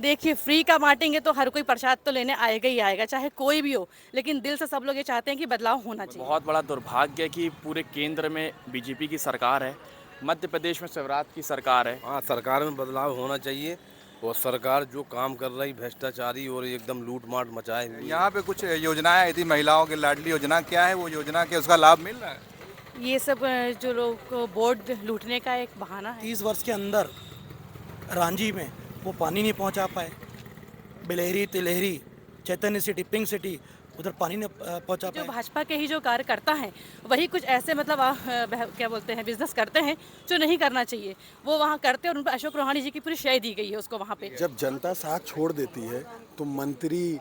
देखिए, फ्री का बाँटेंगे तो हर कोई प्रसाद तो लेने आएगा ही आएगा, चाहे कोई भी हो। लेकिन दिल से सब लोग ये चाहते हैं कि बदलाव होना चाहिए। बहुत बड़ा दुर्भाग्य है कि पूरे केंद्र में बीजेपी की सरकार है, मध्य प्रदेश में शिवराज की सरकार है। हाँ, सरकार में बदलाव होना चाहिए और सरकार जो काम कर रही भ्रष्टाचारी और एकदम लूट-माट मचाए हुए है। यहाँ पे कुछ योजनाएं आई थी महिलाओं की लाडली योजना, क्या है वो योजना, के उसका लाभ मिल रहा है? ये सब जो लोग को वोट लूटने का एक बहाना है। 30 वर्ष के अंदर रांझी में वो पानी नहीं पहुंचा पाए। बिलेहरी, तिलेहरी, चैतन्य सिटी, पिंक सिटी उधर पानी नहीं पहुंचा जो पाए। भाजपा के ही जो कार्यकर्ता हैं, वही कुछ ऐसे मतलब क्या बोलते हैं बिज़नेस करते हैं, जो नहीं करना चाहिए। वो वहाँ करते हैं और उन पे अशोक रोहानी जी की पूरी शय दी गई है उसको वहाँ पे। जब जनता साथ छोड़ देती है तो मंत्री,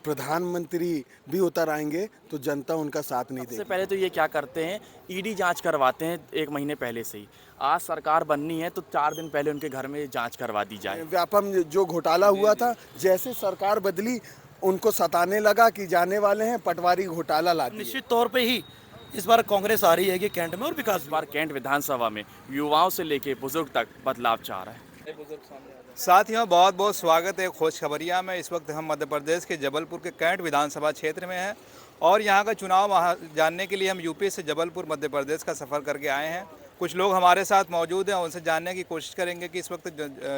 प्रधानमंत्री भी उतर आएंगे तो जनता उनका साथ नहीं सबसे देगी। पहले तो ये क्या करते हैं, ईडी जांच करवाते हैं 1 महीने पहले से ही। आज सरकार बननी है तो 4 दिन पहले उनके घर में जांच करवा दी जाए। व्यापम जो घोटाला हुआ था, जैसे सरकार बदली उनको सताने लगा कि जाने वाले हैं पटवारी घोटाला ला दिए। निश्चित तौर पे ही इस बार कांग्रेस आ रही है कि कैंट में और विकास इस बार कैंट विधानसभा में युवाओं से लेके बुजुर्ग तक बदलाव चाह रहा है। साथियों, बहुत बहुत स्वागत है खोज खबरिया में। इस वक्त हम मध्य प्रदेश के जबलपुर के कैंट विधानसभा क्षेत्र में हैं और यहाँ का चुनाव जानने के लिए हम यूपी से जबलपुर मध्य प्रदेश का सफ़र करके आए हैं। कुछ लोग हमारे साथ मौजूद हैं, उनसे जानने की कोशिश करेंगे कि इस वक्त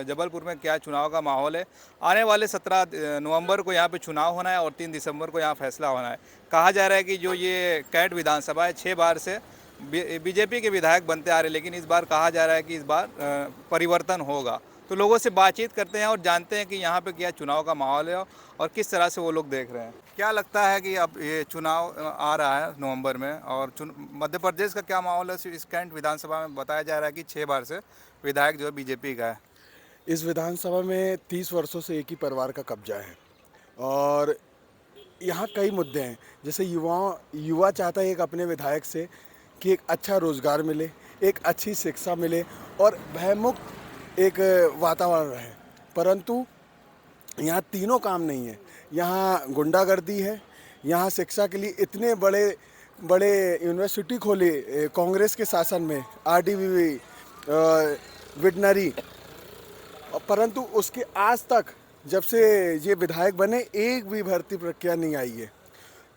जबलपुर में क्या चुनाव का माहौल है। आने वाले 17 नवंबर को यहाँ पे चुनाव होना है और 3 दिसंबर को यहाँ फैसला होना है। कहा जा रहा है कि जो ये कैंट विधानसभा है 6 बार से बीजेपी के विधायक बनते आ रहे, लेकिन इस बार कहा जा रहा है कि इस बार परिवर्तन होगा। तो लोगों से बातचीत करते हैं और जानते हैं कि यहाँ पे क्या चुनाव का माहौल है और किस तरह से वो लोग देख रहे हैं। क्या लगता है कि अब ये चुनाव आ रहा है नवंबर में और मध्य प्रदेश का क्या माहौल है? इस कैंट विधानसभा में बताया जा रहा है कि 6 बार से विधायक जो है बीजेपी का है। इस विधानसभा में 30 वर्षों से एक ही परिवार का कब्जा है और यहाँ कई मुद्दे हैं। जैसे युवा चाहता है एक अपने विधायक से कि एक अच्छा रोजगार मिले, एक अच्छी शिक्षा मिले और भयमुक्त एक वातावरण रहे, परंतु यहाँ तीनों काम नहीं है। यहाँ गुंडागर्दी है, यहाँ शिक्षा के लिए इतने बड़े बड़े यूनिवर्सिटी खोले कांग्रेस के शासन में, आरडीवीवी, विटनरी, परंतु उसके आज तक जब से ये विधायक बने एक भी भर्ती प्रक्रिया नहीं आई है।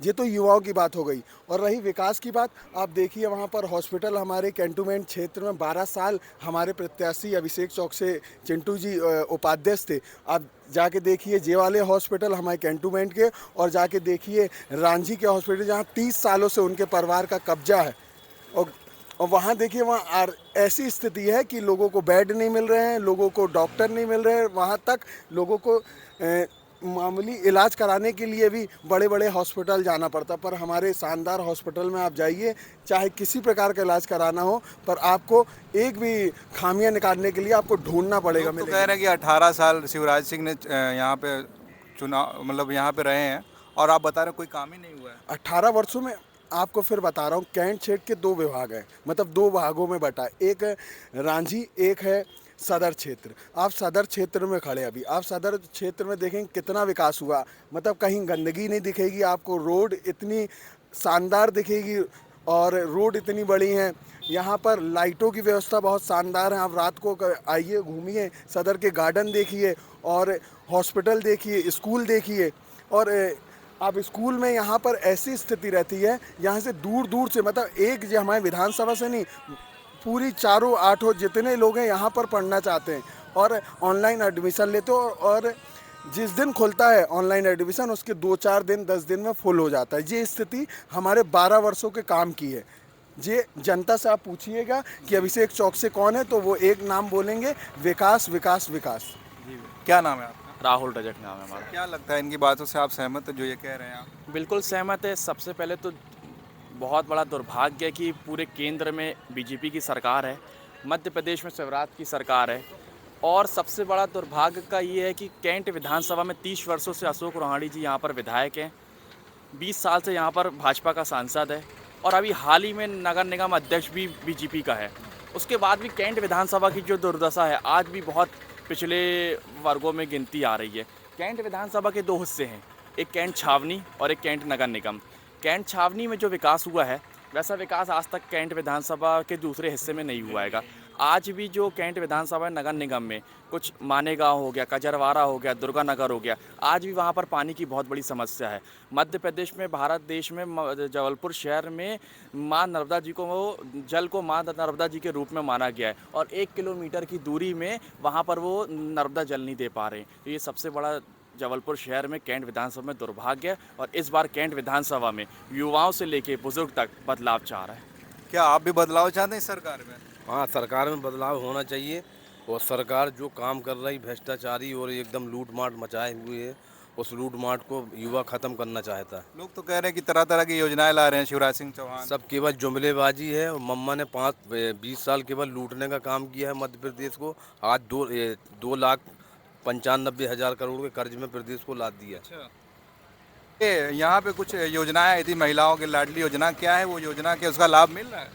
ये तो युवाओं की बात हो गई। और रही विकास की बात, आप देखिए वहाँ पर हॉस्पिटल हमारे कैंटोनमेंट क्षेत्र में 12 साल हमारे प्रत्याशी अभिषेक चौक से चिंटू जी उपाध्यक्ष थे। आप जाके देखिए जे वाले हॉस्पिटल हमारे कैंटोनमेंट के, और जाके देखिए रांझी के हॉस्पिटल जहाँ 30 सालों से उनके परिवार का कब्जा है। और वहाँ देखिए वहाँ ऐसी स्थिति है कि लोगों को बेड नहीं मिल रहे हैं, लोगों को डॉक्टर नहीं मिल रहे हैं, वहाँ तक लोगों को मामूली इलाज कराने के लिए भी बड़े बड़े हॉस्पिटल जाना पड़ता। पर हमारे शानदार हॉस्पिटल में आप जाइए, चाहे किसी प्रकार का इलाज कराना हो, पर आपको एक भी खामियां निकालने के लिए आपको ढूंढना पड़ेगा। तो कह रहे हैं कि 18 साल शिवराज सिंह ने यहाँ पे चुनाव मतलब यहाँ पे रहे हैं और आप बता रहे हैं कोई काम ही नहीं हुआ है। 18 वर्षों में आपको फिर बता रहा हूँ, कैंट क्षेत्र के 2 विभाग हैं, मतलब 2 भागों में बटा है। एक है रांझी, एक है सदर क्षेत्र। आप सदर क्षेत्र में खड़े, अभी आप सदर क्षेत्र में देखेंगे कितना विकास हुआ, मतलब कहीं गंदगी नहीं दिखेगी आपको, रोड इतनी शानदार दिखेगी और रोड इतनी बड़ी हैं। यहाँ पर लाइटों की व्यवस्था बहुत शानदार है। आप रात को आइए, घूमिए, सदर के गार्डन देखिए और हॉस्पिटल देखिए, स्कूल देखिए। और अब स्कूल में यहाँ पर ऐसी स्थिति रहती है, यहाँ से दूर दूर से, मतलब एक जो हमारे विधानसभा से नहीं, पूरी चारों 8 जितने लोग हैं यहाँ पर पढ़ना चाहते हैं और ऑनलाइन एडमिशन लेते हो। और जिस दिन खुलता है ऑनलाइन एडमिशन, उसके 2-4 दिन 10 दिन में फुल हो जाता है। ये स्थिति हमारे 12 वर्षों के काम की है। ये जनता से आप पूछिएगा कि अभिषेक चौक से कौन है, तो वो एक नाम बोलेंगे, विकास विकास विकास। क्या नाम है आपका? राहुल रजक नाम है हमारा। क्या लगता है इनकी बातों से आप सहमत हैं जो ये कह रहे हैं आप? बिल्कुल सहमत है। सबसे पहले तो बहुत बड़ा दुर्भाग्य है कि पूरे केंद्र में बीजेपी की सरकार है, मध्य प्रदेश में शिवराज की सरकार है। और सबसे बड़ा दुर्भाग्य का ये है कि कैंट विधानसभा में 30 वर्षों से अशोक रोहाणी जी यहाँ पर विधायक हैं, 20 साल से यहाँ पर भाजपा का सांसद है और अभी हाल ही में नगर निगम अध्यक्ष भी बीजेपी का है। उसके बाद भी कैंट विधानसभा की जो दुर्दशा है आज भी बहुत पिछले वर्गों में गिनती आ रही है। कैंट विधानसभा के 2 हिस्से हैं, एक कैंट छावनी और एक कैंट नगर निगम। कैंट छावनी में जो विकास हुआ है, वैसा विकास आज तक कैंट विधानसभा के दूसरे हिस्से में नहीं हुआ हैगा। आज भी जो कैंट विधानसभा नगर निगम में कुछ मानेगांव हो गया, कजरवाड़ा हो गया, दुर्गा नगर हो गया, आज भी वहाँ पर पानी की बहुत बड़ी समस्या है। मध्य प्रदेश में, भारत देश में, जबलपुर शहर में माँ नर्मदा जी को जल को माँ नर्मदा जी के रूप में माना गया है और 1 किलोमीटर की दूरी में वहाँ पर वो नर्मदा जल नहीं दे पा रहे हैं। तो ये सबसे बड़ा जबलपुर शहर में कैंट विधानसभा में दुर्भाग्य है और इस बार कैंट विधानसभा में युवाओं से लेकर बुजुर्ग तक बदलाव चाह रहा है। क्या आप भी बदलाव चाहते हैं इस सरकार में? हाँ, सरकार में बदलाव होना चाहिए और सरकार जो काम कर रही भ्रष्टाचारी और एकदम लूट मार मचाए हुए है, उस लूट मार को युवा ख़त्म करना चाहता है। लोग तो कह रहे हैं कि तरह तरह की योजनाएं ला रहे हैं शिवराज सिंह चौहान। सब केवल जुमलेबाजी है और मम्मा ने 20 साल केवल लूटने का काम किया है मध्य प्रदेश को। आज 2,95,000 करोड़ के कर्ज में प्रदेश को लाद दिया। अच्छा, ये यहाँ पे कुछ योजनाएं आई थी महिलाओं की लाडली योजना, क्या है वो योजना, क्या उसका लाभ मिल रहा है?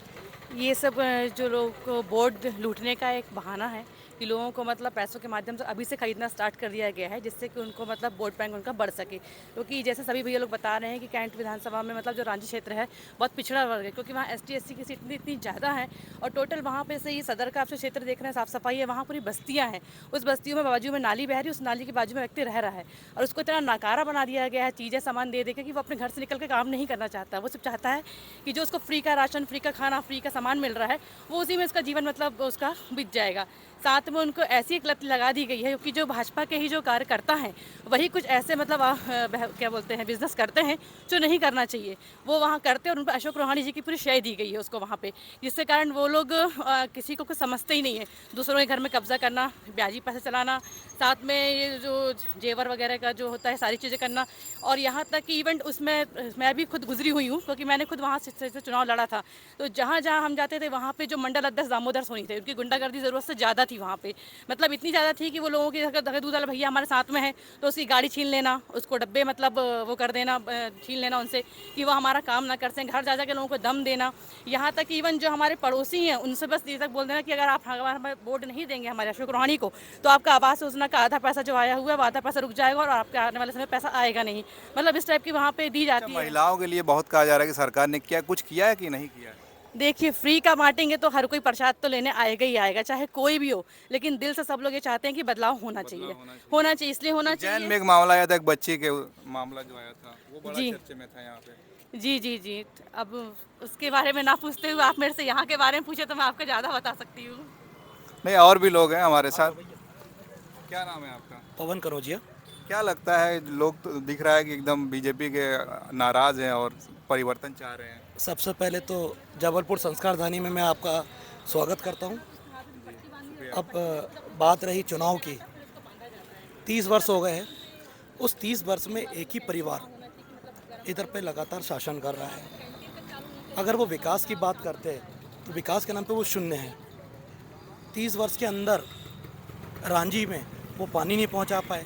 ये सब जो लोग को वोट लूटने का एक बहाना है कि लोगों को मतलब पैसों के माध्यम से अभी से खरीदना स्टार्ट कर दिया गया है, जिससे कि उनको मतलब वोट बैंक उनका बढ़ सके। क्योंकि जैसे सभी भैया लोग बता रहे हैं कि कैंट विधानसभा में मतलब जो रांची क्षेत्र है बहुत पिछड़ा वर्ग है, क्योंकि वहाँ ST SC की सीटें इतनी ज़्यादा हैं और टोटल वहाँ पे से ये सदर का आप जो क्षेत्र देख रहे हैं, साफ़ सफाई है, वहाँ पूरी बस्तियाँ हैं। उस बस्तियों में बाजू में नाली बह रही है, उस नाली के बाजू में व्यक्ति रह रहा है और उसको इतना नाकारा बना दिया गया है चीज़ें सामान दे दे के कि वो अपने घर से निकल के काम नहीं करना चाहता। वो सिर्फ चाहता है कि जो उसको फ्री का राशन, फ्री का खाना, फ्री का सामान मिल रहा है, वो उसी में उसका जीवन मतलब उसका बीत जाएगा। साथ में उनको ऐसी एक लत लगा दी गई है कि जो भाजपा के ही जो कार्यकर्ता हैं वही कुछ ऐसे मतलब क्या बोलते हैं बिजनेस करते हैं जो नहीं करना चाहिए, वो वहाँ करते हैं और उन पर अशोक रोहानी जी की पूरी शय दी गई है उसको वहाँ पे, जिससे कारण वो लोग किसी को कुछ समझते ही नहीं है। दूसरों के घर में कब्जा करना, ब्याजी पैसे चलाना, साथ में ये जो जेवर वगैरह का जो होता है सारी चीज़ें करना, और यहाँ तक कि इवेंट उसमें मैं भी खुद गुजरी हुई हूँ क्योंकि मैंने खुद वहाँ से चुनाव लड़ा था। तो जहाँ जहाँ हम जाते थे वहाँ पे जो मंडल अध्यक्ष दामोदर सोनी थे, उनकी गुंडागर्दी ज़रूरत से ज़्यादा थी वहाँ पे, मतलब इतनी ज़्यादा थी कि वो लोगों की अगर दूध वाला भैया हमारे साथ में है तो उसकी गाड़ी छीन लेना, उसको डब्बे मतलब वो कर देना, छीन लेना उनसे कि वो हमारा काम ना कर सकें, घर जा के लोगों को दम देना। यहाँ तक इवन जो हमारे पड़ोसी हैं उनसे बस ये तक बोल देना कि अगर आप हमें वोट नहीं देंगे हमारे अशोक रोहानी को तो आपका आवास योजना का आधा पैसा जो आया हुआ है वो आधा पैसा रुक जाएगा और आपके आने वाले समय पैसा आएगा नहीं, मतलब इस टाइप की वहाँ पे दी जाती है। महिलाओं के लिए बहुत कहा जा रहा है कि सरकार ने क्या कुछ किया है कि नहीं किया है? देखिए, फ्री का बांटेंगे तो हर कोई प्रसाद तो लेने आएगा ही आएगा, चाहे कोई भी हो, लेकिन दिल से सब लोग ये चाहते हैं कि बदलाव होना चाहिए, इसलिए होना जैन चाहिए। में एक मामला आया था, एक बच्ची के मामला जो आया था वो बड़ा जी। चर्चे में था यहाँ पे। जी, अब उसके बारे में ना पूछते हुए आप मेरे से यहाँ के बारे में पूछे तो मैं आपको ज़्यादा बता सकती हूँ। नहीं, और भी लोग हैं हमारे साथ। क्या नाम है आपका? पवन करोजिया। क्या लगता है, लोग तो दिख रहा है कि एकदम बीजेपी के नाराज हैं और परिवर्तन चाह रहे हैं। सबसे पहले तो जबलपुर संस्कार धानी में मैं आपका स्वागत करता हूँ। अब बात रही चुनाव की, 30 वर्ष हो गए हैं, उस 30 वर्ष में एक ही परिवार इधर पे लगातार शासन कर रहा है। अगर वो विकास की बात करते हैं तो विकास के नाम पे वो शून्य है। 30 वर्ष के अंदर रांची में वो पानी नहीं पहुंचा पाए,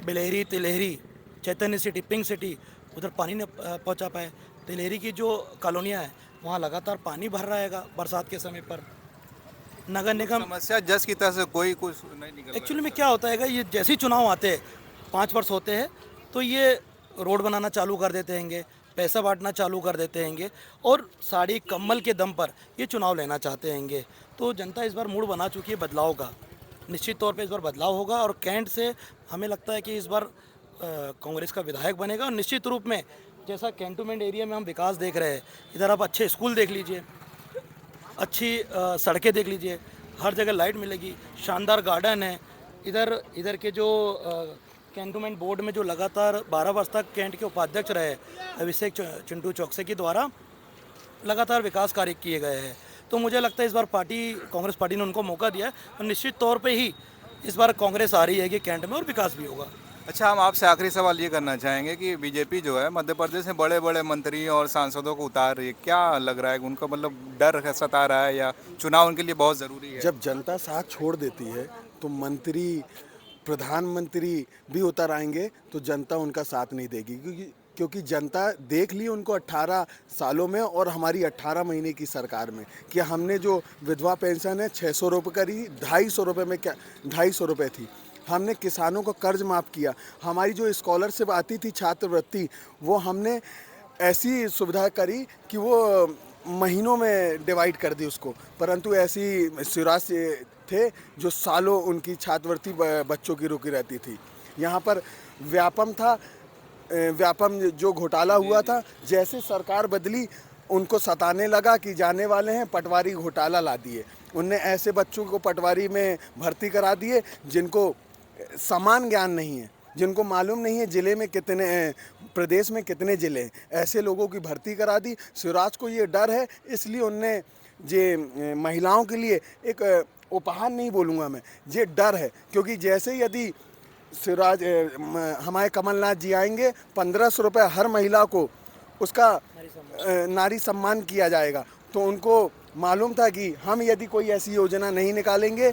बिलेहरी, तिलेहरी, चैतन्य सिटी, पिंक सिटी उधर पानी नहीं पहुंचा पाए। तिलेहरी की जो कॉलोनियाँ हैं वहाँ लगातार पानी भर रहेगा बरसात के समय पर। नगर निगम समस्या जस की तरह से कोई कुछ नहीं निकल रहा एक्चुअली में क्या होता है, ये जैसे ही चुनाव आते हैं 5 वर्ष होते हैं तो ये रोड बनाना चालू कर देते हैंगे, पैसा बांटना चालू कर देते हैंगे और साड़ी कम्बल के दम पर ये चुनाव लेना चाहते हैंगे। तो जनता इस बार मूड बना चुकी है बदलाव का, निश्चित तौर पे इस बार बदलाव होगा और कैंट से हमें लगता है कि इस बार कांग्रेस का विधायक बनेगा। और निश्चित रूप में जैसा कैंटोनमेंट एरिया में हम विकास देख रहे हैं, इधर आप अच्छे स्कूल देख लीजिए, अच्छी सड़कें देख लीजिए, हर जगह लाइट मिलेगी, शानदार गार्डन है। इधर के जो कैंटोनमेंट बोर्ड में जो लगातार 12 वर्ष तक कैंट के उपाध्यक्ष रहे अभिषेक चिंटू चौकसे के द्वारा लगातार विकास कार्य किए गए हैं। तो मुझे लगता है इस बार कांग्रेस पार्टी ने उनको मौका दिया है और निश्चित तौर पे ही इस बार कांग्रेस आ रही है कि कैंट में और विकास भी होगा। अच्छा, हम आपसे आखिरी सवाल ये करना चाहेंगे कि बीजेपी जो है मध्य प्रदेश में बड़े बड़े मंत्री और सांसदों को उतार रही है, क्या लग रहा है, उनका मतलब डर सता रहा है या चुनाव उनके लिए बहुत ज़रूरी है? जब जनता साथ छोड़ देती है तो मंत्री, प्रधानमंत्री भी उतर आएंगे तो जनता उनका साथ नहीं देगी, क्योंकि जनता देख ली उनको 18 सालों में और हमारी 18 महीने की सरकार में कि हमने जो विधवा पेंशन है 600 रुपये करी, 250 रुपये में क्या 250 रुपये थी। हमने किसानों को कर्ज माफ़ किया, हमारी जो स्कॉलरशिप आती थी छात्रवृत्ति वो हमने ऐसी सुविधा करी कि वो महीनों में डिवाइड कर दी उसको, परंतु ऐसी शिवराज से थे जो सालों उनकी छात्रवृत्ति बच्चों की रुकी रहती थी। यहाँ पर व्यापम था, व्यापम जो घोटाला हुआ था, जैसे सरकार बदली उनको सताने लगा कि जाने वाले हैं, पटवारी घोटाला ला दिए। उनने ऐसे बच्चों को पटवारी में भर्ती करा दिए जिनको समान ज्ञान नहीं है, जिनको मालूम नहीं है ज़िले में कितने, प्रदेश में कितने ज़िले हैं, ऐसे लोगों की भर्ती करा दी। शिवराज को ये डर है, इसलिए उनने ये महिलाओं के लिए एक उपहार नहीं बोलूँगा मैं, ये डर है, क्योंकि जैसे यदि शिवराज हमारे कमलनाथ जी आएंगे, 1500 रुपये हर महिला को उसका नारी सम्मान किया जाएगा, तो उनको मालूम था कि हम यदि कोई ऐसी योजना नहीं निकालेंगे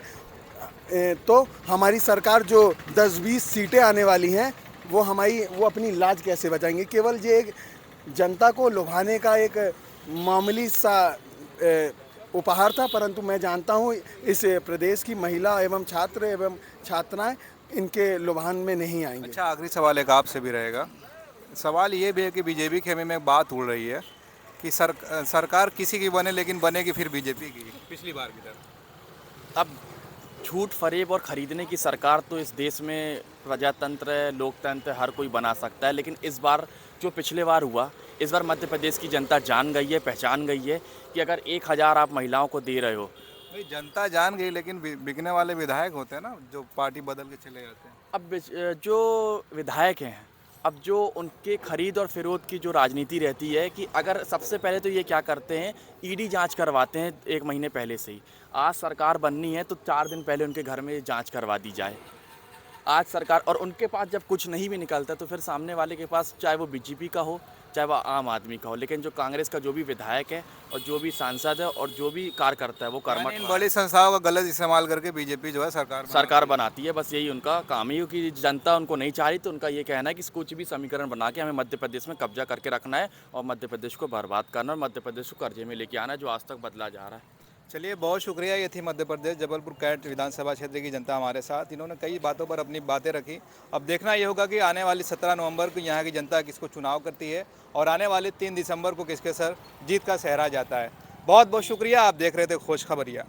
तो हमारी सरकार जो 10-20 सीटें आने वाली हैं वो अपनी लाज कैसे बचाएंगे। केवल ये एक जनता को लुभाने का एक मामूली सा उपहार था, परंतु मैं जानता हूँ इस प्रदेश की महिला एवं छात्र एवं छात्राएं इनके लुभान में नहीं आएंगे। अच्छा, आखिरी सवाल एक आपसे भी रहेगा। सवाल ये भी है कि बीजेपी खेमे में बात उड़ रही है कि सरकार किसी की बने, लेकिन बनेगी फिर बीजेपी की, पिछली बार की तरह। अब झूठ फरेब और ख़रीदने की सरकार तो इस देश में प्रजातंत्र है, लोकतंत्र है, हर कोई बना सकता है, लेकिन इस बार जो पिछले बार हुआ, इस बार मध्य प्रदेश की जनता जान गई है, पहचान गई है कि अगर 1000 आप महिलाओं को दे रहे हो। नहीं, जनता जान गई, लेकिन बिकने वाले विधायक होते हैं ना, जो पार्टी बदल के चले जाते हैं। अब जो विधायक हैं, अब जो उनके खरीद और फिरोद की जो राजनीति रहती है कि अगर सबसे पहले तो ये क्या करते हैं, ईडी जांच करवाते हैं 1 महीने पहले से ही। आज सरकार बननी है तो 4 दिन पहले उनके घर में जांच करवा दी जाए। आज सरकार, और उनके पास जब कुछ नहीं भी निकलता तो फिर सामने वाले के पास, चाहे वो बीजेपी का हो चाहे वो आम आदमी का हो, लेकिन जो कांग्रेस का जो भी विधायक है और जो भी सांसद है और जो भी कार्यकर्ता है वो कर्मठ इन बड़ी संस्थाओं का गलत इस्तेमाल करके बीजेपी जो है सरकार बनाती है। बस यही उनका काम है, क्योंकि जनता उनको नहीं चाह रही, तो उनका ये कहना है कि कुछ भी समीकरण बना के हमें मध्य प्रदेश में कब्जा करके रखना है और मध्य प्रदेश को बर्बाद करना और मध्य प्रदेश को कर्जे में लेके आना है, जो आज तक बदला जा रहा है। चलिए, बहुत शुक्रिया। ये थी मध्य प्रदेश जबलपुर कैंट विधानसभा क्षेत्र की जनता हमारे साथ। इन्होंने कई बातों पर अपनी बातें रखी। अब देखना ये होगा कि आने वाली 17 नवंबर को यहाँ की जनता किसको चुनाव करती है और आने वाले 3 दिसंबर को किसके सर जीत का सहरा जाता है। बहुत बहुत शुक्रिया। आप देख रहे थे खोज खबरिया।